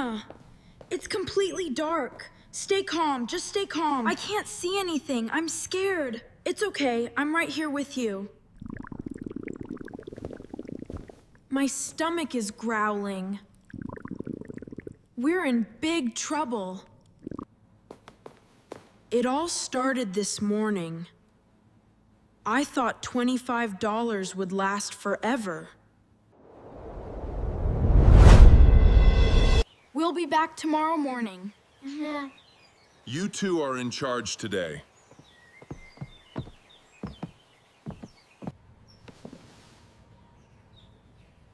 Anna, it's completely dark. Stay calm, just stay calm. I can't see anything, I'm scared. It's okay, I'm right here with you. My stomach is growling. We're in big trouble. It all started this morning. I thought $25 would last forever. We'll be back tomorrow morning. You two are in charge today.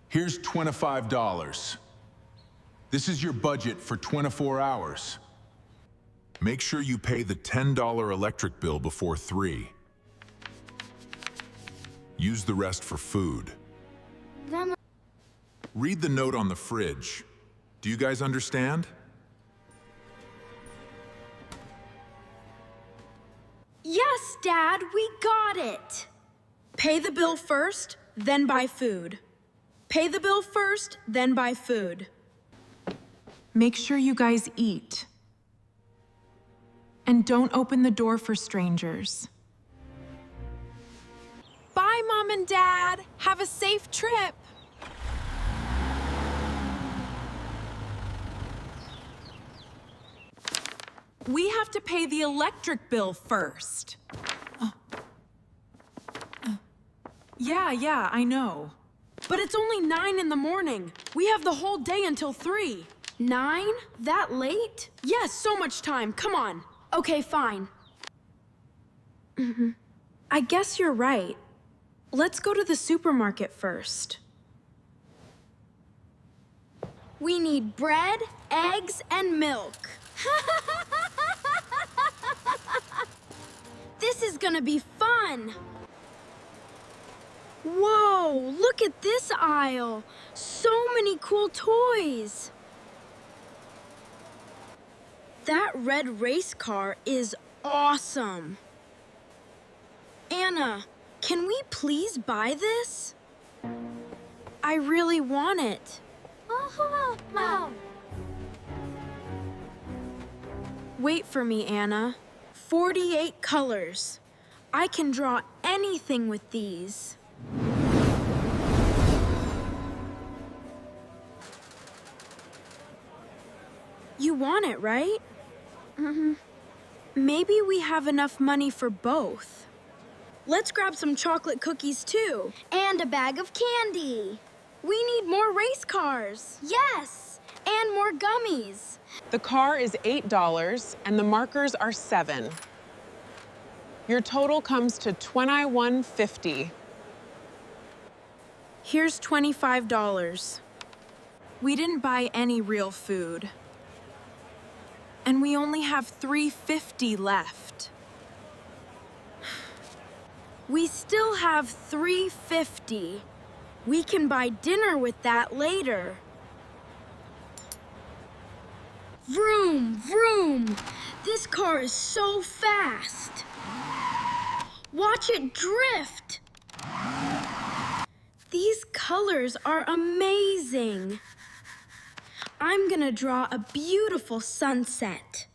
Here's $25. This is your budget for 24 hours. Make sure you pay the $10 electric bill before 3. Use the rest for food. Read the note on the fridge. Do you guys understand? Yes, Dad, we got it. Pay the bill first, then buy food. Pay the bill first, then buy food. Make sure you guys eat. And don't open the door for strangers. Bye, Mom and Dad. Have a safe trip. We have to pay the electric bill first. Yeah, I know. But it's only 9 in the morning. We have the whole day until 3. 9? That late? Yes, so much time. Come on. Okay, fine. I guess you're right. Let's go to the supermarket first. We need bread, eggs, and milk. This is gonna be fun. Whoa, look at this aisle. So many cool toys. That red race car is awesome. Anna, can we please buy this? I really want it. Wait for me, Anna. 48 colors. I can draw anything with these. You want it, right? Maybe we have enough money for both. Let's grab some chocolate cookies too. And a bag of candy. We need more race cars. Yes, and more gummies. The car is $8 and the markers are $7. Your total comes to $21.50. Here's $25. We didn't buy any real food. And we only have $3.50 left. We still have $3.50. We can buy dinner with that later. Vroom, vroom! This car is so fast. Watch it drift. These colors are amazing. I'm gonna draw a beautiful sunset.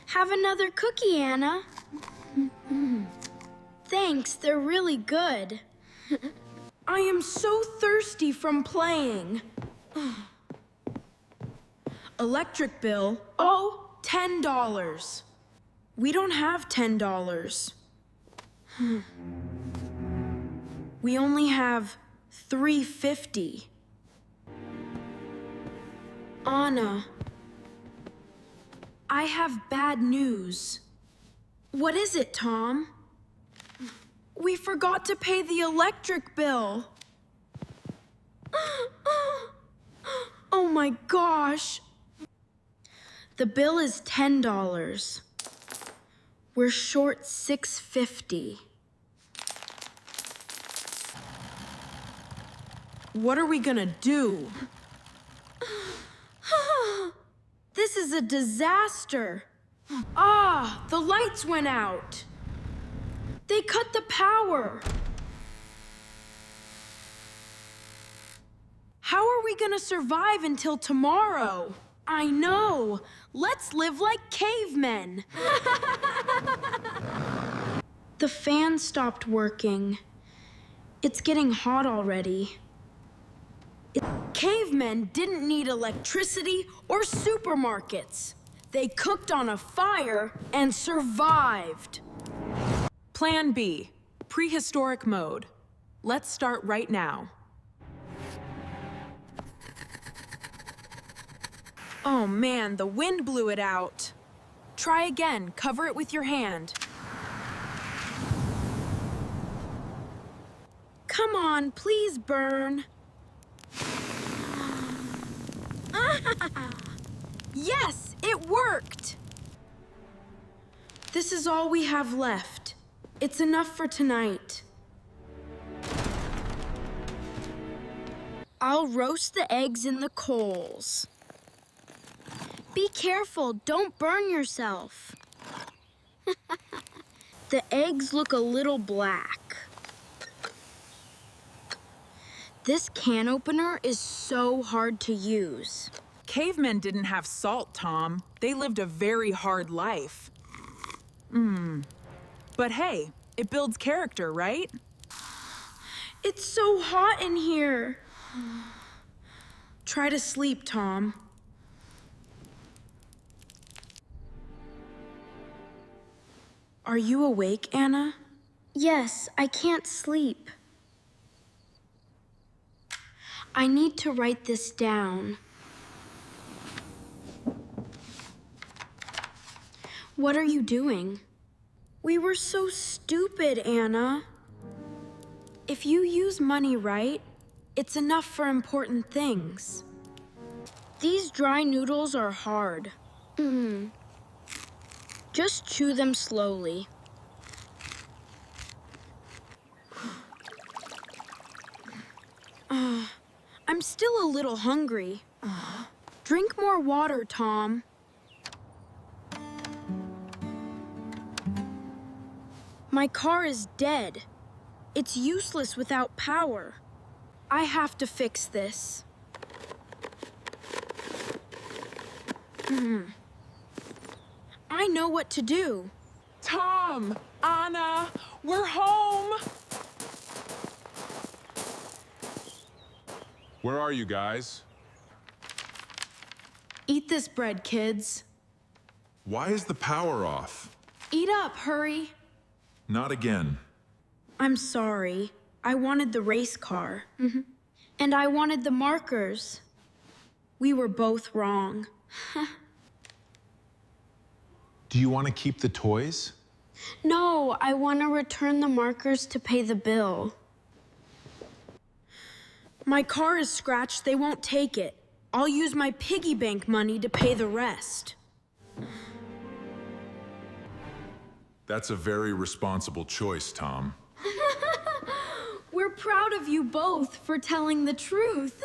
Have another cookie, Anna. Thanks, they're really good. I am so thirsty from playing. Electric bill, $10. We don't have $10. We only have $3.50. Anna, I have bad news. What is it, Tom? We forgot to pay the electric bill. Oh my gosh. The bill is $10. We're short $6.50. What are we gonna do? This is a disaster. Ah, the lights went out. They cut the power. How are we gonna survive until tomorrow? I know. Let's live like cavemen. The fan stopped working. It's getting hot already. Cavemen didn't need electricity or supermarkets. They cooked on a fire and survived. Plan B, prehistoric mode. Let's start right now. Oh man, the wind blew it out. Try again, cover it with your hand. Come on, please burn. Yes, it worked! This is all we have left. It's enough for tonight. I'll roast the eggs in the coals. Be careful, don't burn yourself. The eggs look a little black. This can opener is so hard to use. Cavemen didn't have salt, Tom. They lived a very hard life. But hey, it builds character, right? It's so hot in here. Try to sleep, Tom. Are you awake, Anna? Yes, I can't sleep. I need to write this down. What are you doing? We were so stupid, Anna. If you use money right, it's enough for important things. These dry noodles are hard. Just chew them slowly. I'm still a little hungry. Drink more water, Tom. My car is dead. It's useless without power. I have to fix this. I know what to do. Tom, Anna, we're home. Where are you guys? Eat this bread, kids. Why is the power off? Eat up, hurry. Not again. I'm sorry. I wanted the race car. And I wanted the markers. We were both wrong. Do you want to keep the toys? No, I want to return the markers to pay the bill. My car is scratched. They won't take it. I'll use my piggy bank money to pay the rest. That's a very responsible choice, Tom. We're proud of you both for telling the truth.